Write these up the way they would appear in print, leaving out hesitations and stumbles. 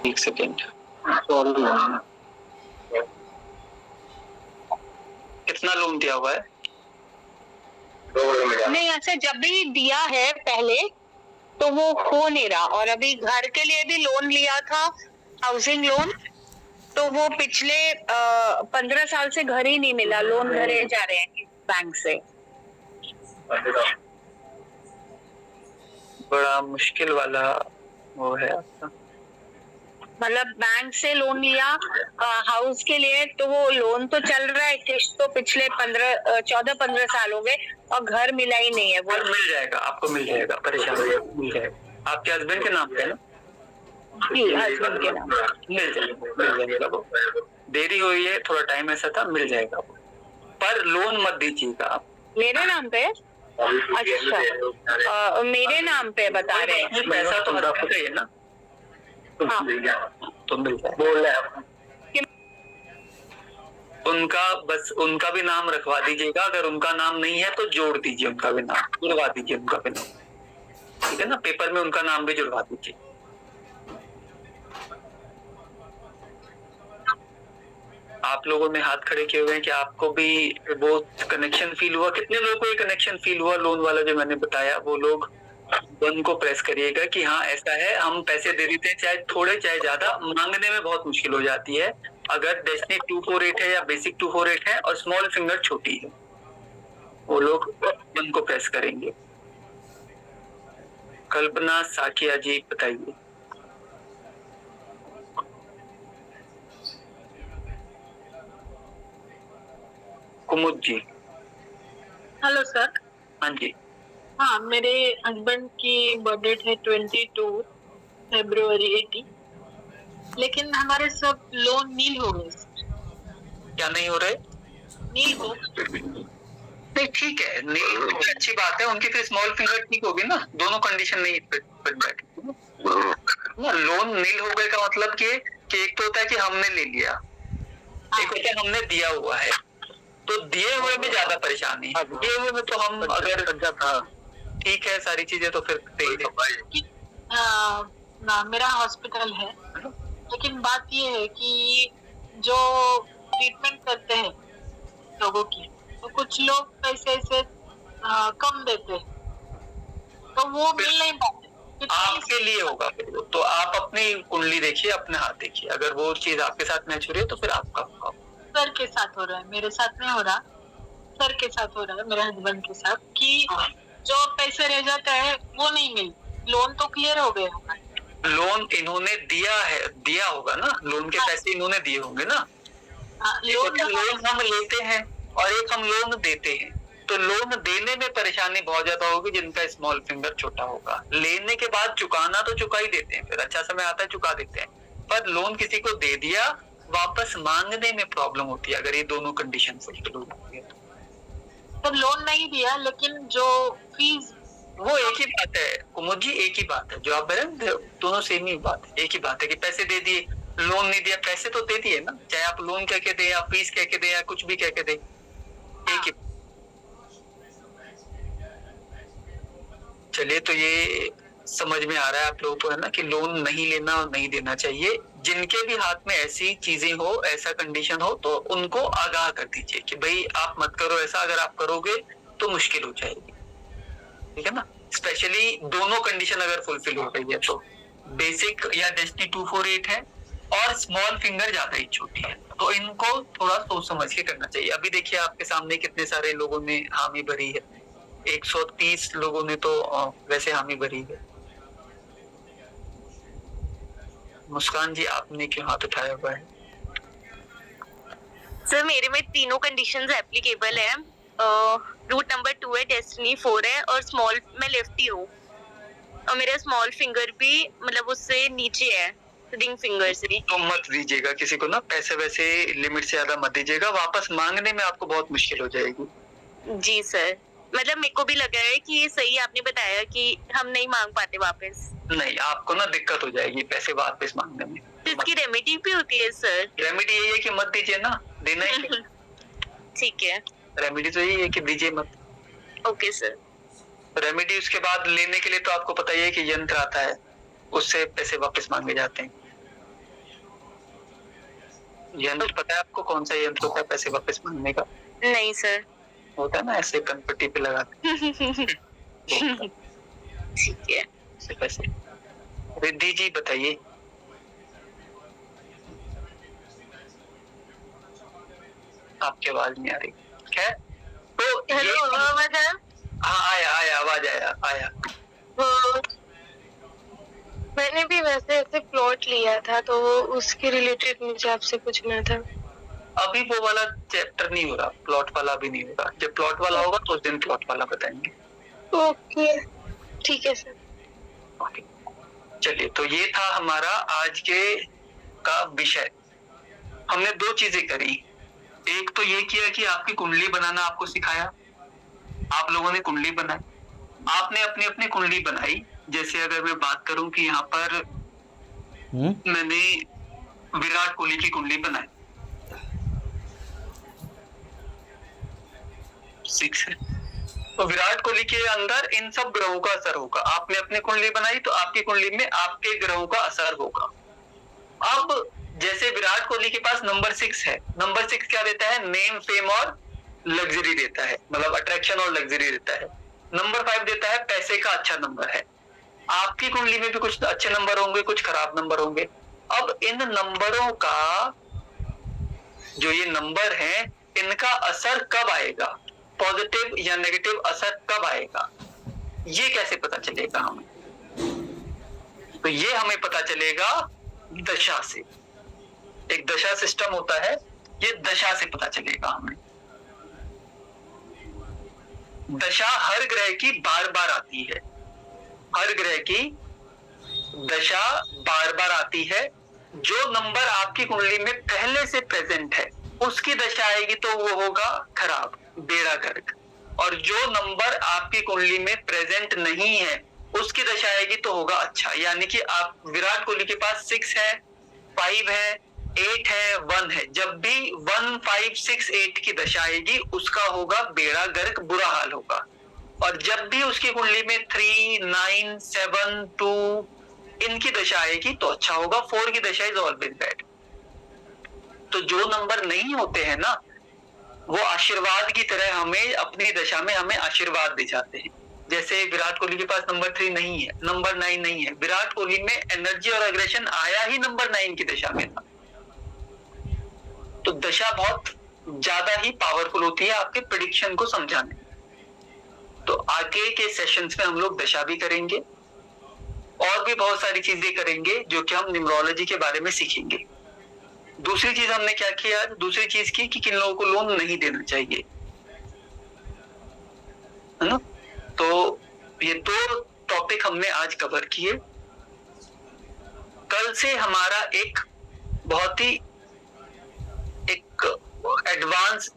एक सेकेंड। कितना लोन दिया हुआ है? नहीं, ऐसे जब भी दिया है पहले तो वो हो नहीं रहा, और अभी घर के लिए भी लोन लिया था, हाउसिंग लोन, तो वो पिछले 15 साल से घर ही नहीं मिला, लोन भरे जा रहे हैं बैंक से। बड़ा मुश्किल वाला वो है आपका। मतलब बैंक से लोन लिया हाउस के लिए, तो वो लोन तो चल रहा है, किस्त तो पिछले 14-15 साल हो गए और घर मिला ही नहीं है। वो मिल जाएगा, आपको मिल जाएगा, परेशान मिल जाएगा। आपके हस्बैंड के नाम पे है ना? जी, हस्बैंड के नाम। मिल जाएगा वो। देरी हुई है, थोड़ा टाइम ऐसा था, मिल जाएगा वो। पर लोन मत दीजिएगा आप। मेरे नाम पे? अच्छा, मेरे नाम पे बता रहे हैं। पैसा तो आपका ही है ना? हाँ, तो मिल जाएगा। बोल रहे हैं उनका, बस उनका भी नाम रखवा दीजिएगा। अगर उनका नाम नहीं है तो जोड़ दीजिए, उनका भी नाम जुड़वा दीजिए, उनका भी नाम, ठीक है ना? पेपर में उनका नाम भी जुड़वा दीजिए। आप लोगों ने हाथ खड़े किए हुए हैं कि आपको भी वो कनेक्शन फील हुआ? कितने लोगों को ये कनेक्शन फील हुआ लोन वाला जो मैंने बताया? वो लोग वन को प्रेस करिएगा कि हाँ ऐसा है, हम पैसे दे देते हैं, चाहे थोड़े चाहे ज्यादा, मांगने में बहुत मुश्किल हो जाती है अगर डेस्टिनी 248 है या बेसिक 248 है और स्मॉल फिंगर छोटी है। वो लोग वन को प्रेस करेंगे। कल्पना साकिया जी बताइए। कुमुद जी। Hello sir. हाँ जी। हाँ, मेरे हस्बैंड की बर्थडे है 22 फरवरी 18, लेकिन हमारे सब लोन नील हो गए। क्या नहीं हो रहे? नील हो नहीं, ठीक है, नहीं अच्छी बात है उनकी। फिर स्मॉल फिंगर ठीक होगी ना, दोनों कंडीशन नहीं बैठी ना। लोन नील हो गए का मतलब कि एक तो होता है कि हमने ले लिया, एक होता है हमने दिया हुआ है। तो दिए हुए में ज्यादा परेशानी है, दिए हुए में तो हम अगर ठीक है सारी चीजें तो फिर ना, मेरा हॉस्पिटल है, लेकिन बात ये है कि जो ट्रीटमेंट करते हैं लोगों की, तो कुछ लोग पैसे ऐसे कम देते हैं, तो वो मिल नहीं पाते। आपके लिए होगा फिर वो तो आप अपनी कुंडली देखिए, अपने हाथ देखिए, अगर वो चीज आपके साथ मैच हो रही है तो फिर आपका होगा। सर के साथ हो रहा है, मेरे साथ नहीं हो रहा। सर के साथ हो रहा है, मेरे हस्बैंड के साथ, कि जो पैसे रह जाते हैं वो नहीं मिल। लोन तो क्लियर हो गए होगा। लोन इन्होंने दिया होगा ना, लोन के पैसे इन्होंने दिए होंगे ना। लोन हम लेते हैं और एक हम लोन देते हैं, तो लोन देने में परेशानी बहुत ज्यादा होगी जिनका स्मॉल फिंगर छोटा होगा। लेने के बाद चुकाना तो चुका ही देते हैं, फिर अच्छा समय आता है चुका देते हैं, पर लोन किसी को दे दिया वापस मांगने में प्रॉब्लम होती है अगर ये दोनों कंडीशन फुलफिल हो जाती है। तो लोन नहीं दिया, लेकिन जो फीस, वो एक ही बात है कुमुद जी, एक ही बात है जो आप दोनों सेम ही बात है। एक ही बात है कि पैसे दे दिए, लोन नहीं दिया, पैसे तो दे दिए ना, चाहे आप लोन कह के दे या फीस कह के दे या कुछ भी कह के दे, एक ही। चलिए, तो ये समझ में आ रहा है आप लोगों को है ना कि लोन नहीं लेना और नहीं देना चाहिए। जिनके भी हाथ में ऐसी चीजें हो, ऐसा कंडीशन हो, तो उनको आगाह कर दीजिए कि भाई आप मत करो ऐसा, अगर आप करोगे तो मुश्किल हो जाएगी, ठीक है ना? स्पेशली दोनों कंडीशन अगर फुलफिल हो गई है तो बेसिक या डेस्टिनी 248 है और स्मॉल फिंगर ज्यादा ही छोटी है, तो इनको थोड़ा सोच समझ के करना चाहिए। अभी देखिए आपके सामने कितने सारे लोगों ने हामी भरी है, 130 लोगों ने तो वैसे हामी भरी है। मुस्कान जी, आपने क्यों हाथ उठाया हुआ है? सर, मेरे में तीनों कंडीशंस एप्लीकेबल है। रूट नंबर 2 है, डेस्टिनी 4 है और स्मॉल, मैं लेफ्टी हूँ और मेरा स्मॉल फिंगर भी मतलब उससे नीचे है, रिंग फिंगर से। तो मत दीजिएगा किसी को ना, पैसे वैसे लिमिट से ज्यादा मत दीजिएगा, वापस मांगने में आपको बहुत मुश्किल हो जाएगी। जी सर, मतलब मेरे को भी लगा है कि ये सही आपने बताया कि हम नहीं मांग पाते वापस। नहीं, आपको ना दिक्कत हो जाएगी पैसे वापस मांगने में। तो इसकी रेमेडी भी होती है सर? रेमेडी यही है कि मत दीजिए ना, देना ही ठीक है, रेमेडी तो यही है कि दीजिए मत। Okay sir. रेमेडी उसके बाद लेने के लिए तो आपको पता ही है कि यंत्र आता है, उससे पैसे वापस मांगे जाते हैं। यंत्र पता है आपको कौन सा यंत्र होता है पैसे वापस मांगने का? नहीं सर। होता है ना ऐसे कनपट्टी पे लगाते ठीक है। ऐसे पैसे। रिद्धि जी बताइए। आपकी आवाज नहीं आ रही। खैर तो हेलो आवाज आया? हाँ आया आवाज आया। मैंने भी वैसे ऐसे प्लॉट लिया था तो उसके रिलेटेड मुझे आपसे पूछना था। अभी वो वाला चैप्टर नहीं हो रहा, प्लॉट वाला भी नहीं हो रहा। जब प्लॉट वाला होगा तो उस दिन प्लॉट वाला बताएंगे। ओके ठीक है सर। ओके चलिए, तो ये था हमारा आज के का विषय। हमने दो चीजें करी। एक तो ये किया कि आपकी कुंडली बनाना आपको सिखाया, आप लोगों ने कुंडली बनाई, आपने अपनी अपनी कुंडली बनाई। जैसे अगर मैं बात करूं कि यहाँ पर मैंने विराट कोहली की कुंडली बनाई, 6 है, तो विराट कोहली के अंदर इन सब ग्रहों का असर होगा। आपने अपनी कुंडली बनाई तो आपकी कुंडली में आपके ग्रहों का असर होगा। अब जैसे विराट कोहली के पास नंबर 6 है, नंबर 6 क्या देता है? नेम, फेम और लग्जरी देता है, मतलब अट्रैक्शन और लग्जरी देता है। नंबर 5 देता है पैसे का अच्छा नंबर है। आपकी कुंडली में भी कुछ अच्छे नंबर होंगे, कुछ खराब नंबर होंगे। अब इन नंबरों का जो ये नंबर है, इनका असर कब आएगा, पॉजिटिव या नेगेटिव असर कब आएगा, ये कैसे पता चलेगा हमें? तो ये हमें पता चलेगा दशा से। एक दशा सिस्टम होता है, ये दशा से पता चलेगा हमें। दशा हर ग्रह की बार बार आती है, हर ग्रह की दशा बार बार आती है। जो नंबर आपकी कुंडली में पहले से प्रेजेंट है उसकी दशा आएगी तो वो होगा खराब, बेड़ा गर्क। और जो नंबर आपकी कुंडली में प्रेजेंट नहीं है उसकी दशा आएगी तो होगा अच्छा। यानी कि आप विराट कोहली के पास 6 है, 5 है, 8 है, 1 है, जब भी 1, 5, 6, 8 की दशा आएगी उसका होगा बेड़ा गर्क, बुरा हाल होगा। और जब भी उसकी कुंडली में 3, 9, 7, 2 इनकी दशा आएगी तो अच्छा होगा। 4 की दशा इज ऑलवेज बैड। तो जो नंबर नहीं होते हैं ना, वो आशीर्वाद की तरह हमें अपनी दशा में हमें आशीर्वाद दे जाते हैं। जैसे विराट कोहली के पास नंबर 3 नहीं है, नंबर 9 नहीं है, विराट कोहली में एनर्जी और अग्रेशन आया ही नंबर 9 की दशा में था। तो दशा बहुत ज्यादा ही पावरफुल होती है आपके प्रेडिक्शन को समझाने। तो आगे के सेशंस में हम लोग दशा भी करेंगे और भी बहुत सारी चीजें करेंगे जो कि हम न्यूमरोलॉजी के बारे में सीखेंगे। दूसरी चीज हमने क्या किया, दूसरी चीज की कि किन लोगों को लोन नहीं देना चाहिए, है ना। तो ये 2 टॉपिक हमने आज कवर किए। कल से हमारा एक बहुत ही एक एडवांस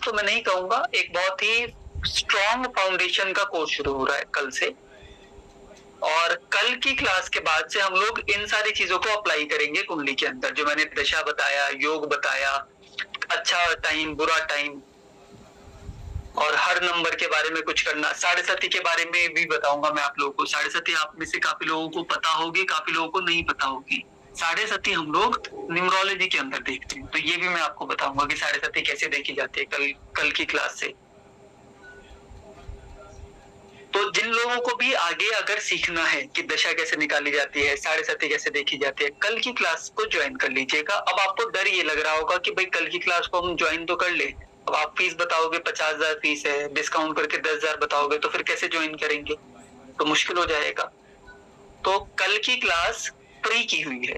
तो मैं नहीं कहूंगा, एक बहुत ही स्ट्रॉन्ग फाउंडेशन का कोर्स शुरू हो रहा है कल से। और कल की क्लास के बाद से हम लोग इन सारी चीजों को अप्लाई करेंगे कुंडली के अंदर। जो मैंने दशा बताया, योग बताया, अच्छा टाइम, बुरा टाइम, और हर नंबर के बारे में कुछ करना, 7.5 के बारे में भी बताऊंगा मैं आप लोगों को। 7.5 आप में से काफी लोगों को पता होगी, काफी लोगों को नहीं पता होगी। 7.5 हम लोग न्यूमरोलॉजी के अंदर देखते हैं, तो ये भी मैं आपको बताऊंगा कि 7.5 कैसे देखी जाती है कल की क्लास से। तो जिन लोगों को भी आगे अगर सीखना है कि दशा कैसे निकाली जाती है, 7.5 कैसे देखी जाती है, कल की क्लास को ज्वाइन कर लीजिएगा। अब आपको डर ये लग रहा होगा कि भाई कल की क्लास को हम ज्वाइन तो कर ले, अब आप फीस बताओगे 50,000 फीस है, डिस्काउंट करके 10,000 बताओगे तो फिर कैसे ज्वाइन करेंगे, तो मुश्किल हो जाएगा। तो कल की क्लास फ्री की हुई है,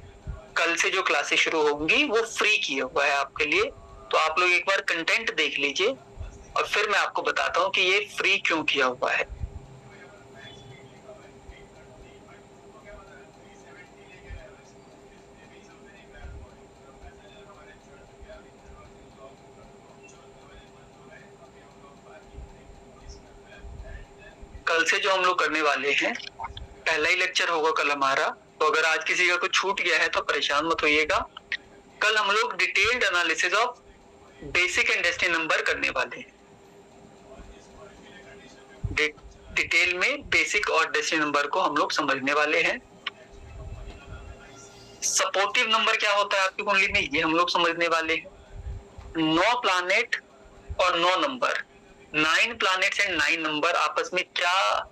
कल से जो क्लासेस शुरू होंगी वो फ्री किया हुआ है आपके लिए। तो आप लोग एक बार कंटेंट देख लीजिए और फिर मैं आपको बताता हूँ कि ये फ्री क्यों किया हुआ है। कल से जो हम लोग करने वाले हैं, पहला ही लेक्चर होगा कल हमारा। तो अगर आज किसी का कुछ छूट गया है तो परेशान मत होइएगा। कल हम लोग detailed analysis of basic and destiny number करने वाले हैं। डिटेल में बेसिक और डेस्टिनी नंबर को हम लोग समझने वाले हैं। सपोर्टिव नंबर क्या होता है आपकी कुंडली में, ये हम लोग समझने वाले हैं। 9 प्लैनेट और 9 नंबर, 9 प्लैनेट्स एंड 9 नंबर आपस में क्या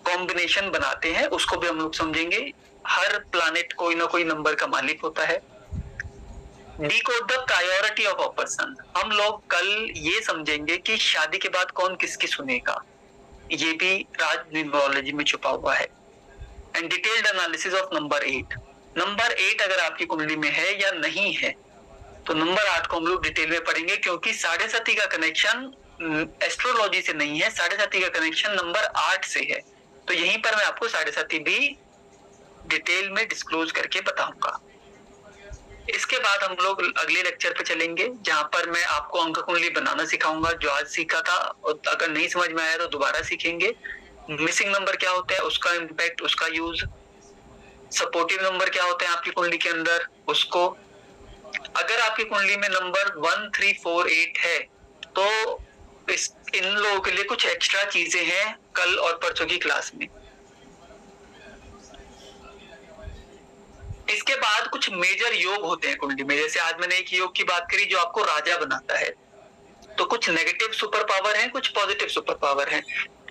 कॉम्बिनेशन बनाते हैं उसको भी हम लोग समझेंगे। हर प्लैनेट कोई ना कोई नंबर का मालिक होता है। Decode the priority of a person, हम लोग कल ये समझेंगे कि शादी के बाद कौन किसकी सुनेगा, ये भी राज न्यूमरोलॉजी में छुपा हुआ है। And detailed analysis of number 8, number 8 अगर आपकी कुंडली में है या नहीं है तो नंबर 8 को हम लोग डिटेल में पढ़ेंगे, क्योंकि 7.5 का कनेक्शन एस्ट्रोलॉजी से नहीं है, 7.5 का कनेक्शन नंबर 8 से है। तो यहीं पर मैं आपको 7.5 भी डिटेल में डिस्क्लोज करके बताऊंगा। इसके बाद हम लोग अगले लेक्चर पे चलेंगे, जहां पर मैं आपको अंक कुंडली बनाना सिखाऊंगा, जो आज सीखा था, और अगर नहीं समझ में आया तो दोबारा सीखेंगे। मिसिंग नंबर क्या होता है, उसका इम्पैक्ट, उसका यूज, सपोर्टिव नंबर क्या होते हैं आपकी कुंडली के अंदर, उसको। अगर आपकी कुंडली में नंबर 1, 3, 4, 8 है तो इन लोगों के लिए कुछ एक्स्ट्रा चीजें हैं कल और परसों की क्लास में। इसके बाद कुछ मेजर योग होते हैं कुंडली में, जैसे आज मैंने एक योग की बात करी जो आपको राजा बनाता है। तो कुछ नेगेटिव सुपर पावर हैं, कुछ पॉजिटिव सुपर पावर हैं।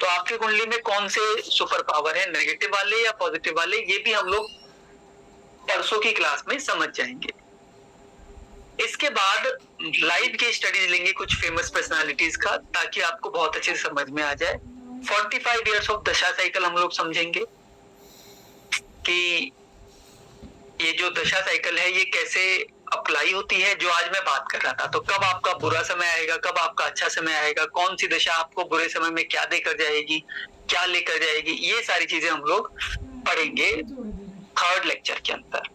तो आपकी कुंडली में कौन से सुपर पावर है, नेगेटिव वाले या पॉजिटिव वाले, ये भी हम लोग परसों की क्लास में समझ जाएंगे। इसके बाद लाइव के स्टडीज लेंगे कुछ फेमस पर्सनालिटीज का, ताकि आपको बहुत अच्छे से समझ में आ जाए। 45 इयर्स ऑफ दशा साइकिल हम लोग समझेंगे कि ये जो दशा साइकिल है ये कैसे अप्लाई होती है, जो आज मैं बात कर रहा था। तो कब आपका बुरा समय आएगा, कब आपका अच्छा समय आएगा, कौन सी दशा आपको बुरे समय में क्या देकर जाएगी, क्या लेकर जाएगी, ये सारी चीजें हम लोग पढ़ेंगे 3rd लेक्चर के अंदर।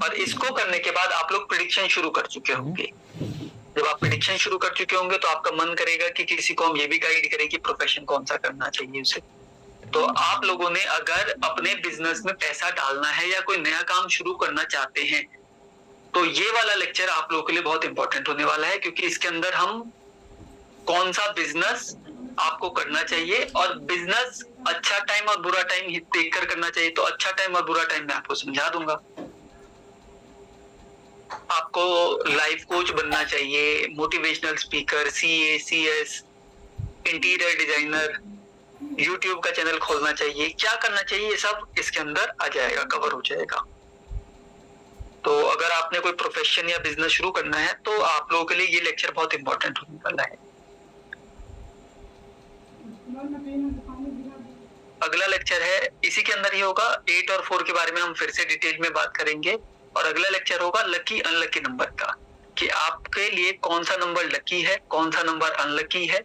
और इसको करने के बाद आप लोग प्रेडिक्शन शुरू कर चुके होंगे। जब आप प्रेडिक्शन शुरू कर चुके होंगे तो आपका मन करेगा कि किसी को हम ये भी गाइड करें कि प्रोफेशन कौन सा करना चाहिए उसे। तो आप लोगों ने अगर अपने बिजनेस में पैसा डालना है या कोई नया काम शुरू करना चाहते हैं तो ये वाला लेक्चर आप लोगों के लिए बहुत इंपॉर्टेंट होने वाला है, क्योंकि इसके अंदर हम कौन सा बिजनेस आपको करना चाहिए और बिजनेस अच्छा टाइम और बुरा टाइम देखकर करना चाहिए। तो अच्छा टाइम और बुरा टाइम मैं आपको समझा दूंगा। आपको लाइफ कोच बनना चाहिए, motivational speaker, CA, CS, interior designer, YouTube का चैनल खोलना चाहिए, क्या करना चाहिए, ये सब इसके अंदर आ जाएगा, कवर हो जाएगा। तो अगर आपने कोई प्रोफेशन या बिजनेस शुरू करना है तो आप लोगों के लिए ये लेक्चर बहुत इंपॉर्टेंट होने वाला है। अगला लेक्चर है, इसी के अंदर ही होगा, 8 और 4 के बारे में हम फिर से डिटेल में बात करेंगे। और अगला लेक्चर होगा लकी अनलकी नंबर का, कि आपके लिए कौन सा नंबर लकी है, कौन सा नंबर अनलकी है,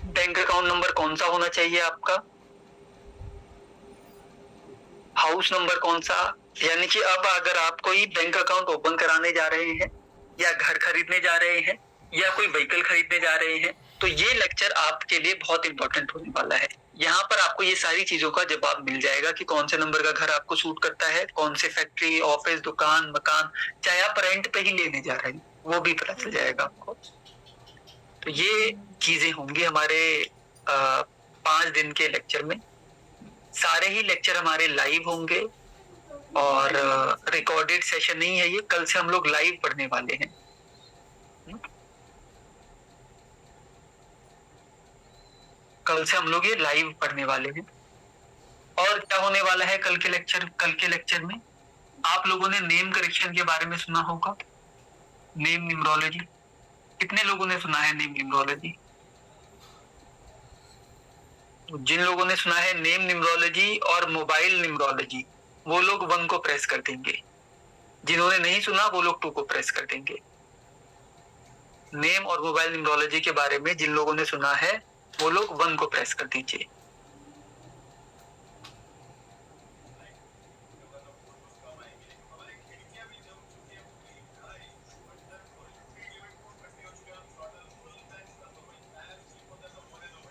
बैंक अकाउंट नंबर कौन सा होना चाहिए आपका, हाउस नंबर कौन सा। यानी कि अब अगर आप कोई बैंक अकाउंट ओपन कराने जा रहे हैं या घर खरीदने जा रहे हैं या कोई व्हीकल खरीदने जा रहे हैं तो ये लेक्चर आपके लिए बहुत इंपॉर्टेंट होने वाला है। यहाँ पर आपको ये सारी चीजों का जवाब मिल जाएगा कि कौन से नंबर का घर आपको सूट करता है, कौन से फैक्ट्री, ऑफिस, दुकान, मकान, चाहे आप रेंट पे ही लेने जा रहे हैं वो भी पता चल जाएगा आपको। तो ये चीजें होंगी हमारे 5 दिन के लेक्चर में। सारे ही लेक्चर हमारे लाइव होंगे और रिकॉर्डेड सेशन नहीं है ये, कल से हम लोग लाइव पढ़ने वाले हैं। कल से हम लोग ये लाइव पढ़ने वाले हैं। और क्या होने वाला है कल के लेक्चर में, आप लोगों ने नेम करेक्शन के बारे में सुना होगा, नेम न्यूमरोलॉजी। कितने लोगों ने सुना है नेम न्यूमरोलॉजी? जिन लोगों ने सुना है नेम न्यूमरोलॉजी और मोबाइल न्यूमरोलॉजी वो लोग 1 को प्रेस कर देंगे, जिन्होंने नहीं सुना वो लोग 2 को प्रेस कर देंगे। नेम और मोबाइल न्यूमरोलॉजी के बारे में जिन लोगों ने सुना है वो लोग 1 को प्रेस कर दीजिए।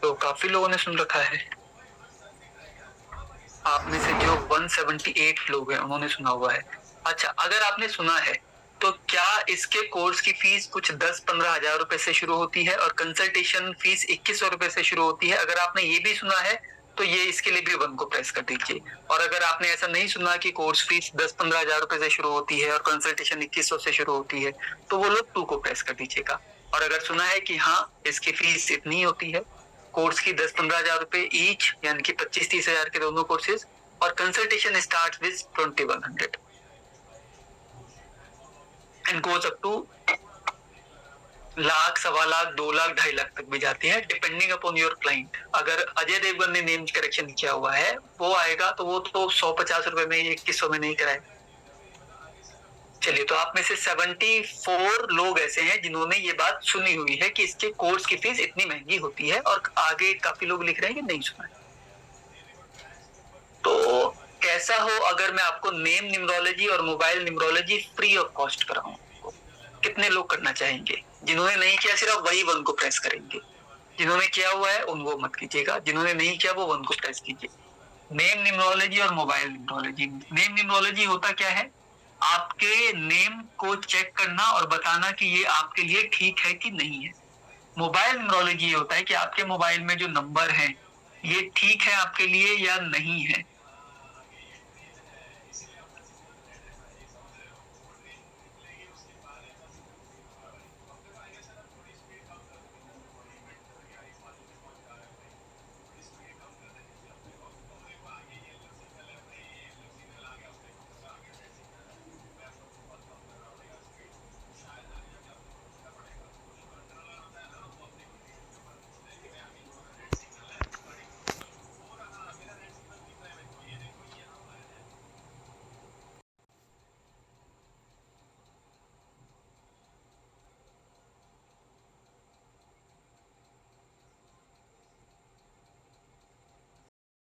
तो काफी लोगों ने सुन रखा है। आप में से जो 178 लोग हैं उन्होंने सुना हुआ है। अच्छा, अगर आपने सुना है तो क्या इसके कोर्स की फीस कुछ 10-15 हजार रुपए से शुरू होती है और कंसल्टेशन फीस 2100 रुपए से शुरू होती है? अगर आपने ये भी सुना है तो ये इसके लिए भी 1 को प्रेस कर दीजिए। और अगर आपने ऐसा नहीं सुना कि कोर्स फीस 10-15 हजार रुपए से शुरू होती है और कंसल्टेशन 2100 से शुरू होती है, तो वो लोग 2 को प्रेस कर दीजिएगा। और अगर सुना है कि हाँ इसकी फीस इतनी होती है, कोर्स की 10-15 हजार रुपए ईच, यानी कि 25-30 हजार के दोनों कोर्सेज, और consultation start with 2100 and goes up to lakh, 1.25 lakh, 2 lakh, 2.5 lakh तक भी जाती है, डिपेंडिंग अपॉन योर क्लाइंट। अगर अजय देवगन ने नेम करेक्शन किया हुआ है वो आएगा तो वो तो 150 रुपए में 2100 में नहीं कराए। चलिए, तो आप में से 74 लोग ऐसे हैं जिन्होंने ये बात सुनी हुई है कि इसके कोर्स की फीस इतनी महंगी होती है, और आगे काफी लोग लिख रहे हैं कि नहीं सुना है। तो कैसा हो अगर मैं आपको नेम न्यूमरोलॉजी और mobile numerology free of cost कराऊं? कितने लोग करना चाहेंगे? जिन्होंने नहीं किया सिर्फ वही 1 को प्रेस करेंगे, जिन्होंने किया हुआ है उनको मत कीजिएगा, जिन्होंने नहीं किया वो 1 को प्रेस कीजिए। नेम न्यूमरोलॉजी और मोबाइल न्यूमरोलॉजी। नेम न्यूमरोलॉजी होता क्या है? आपके नेम को चेक करना और बताना कि ये आपके लिए ठीक है कि नहीं है। मोबाइल न्यूमरोलॉजी होता है कि आपके मोबाइल में जो नंबर है ये ठीक है आपके लिए या नहीं है।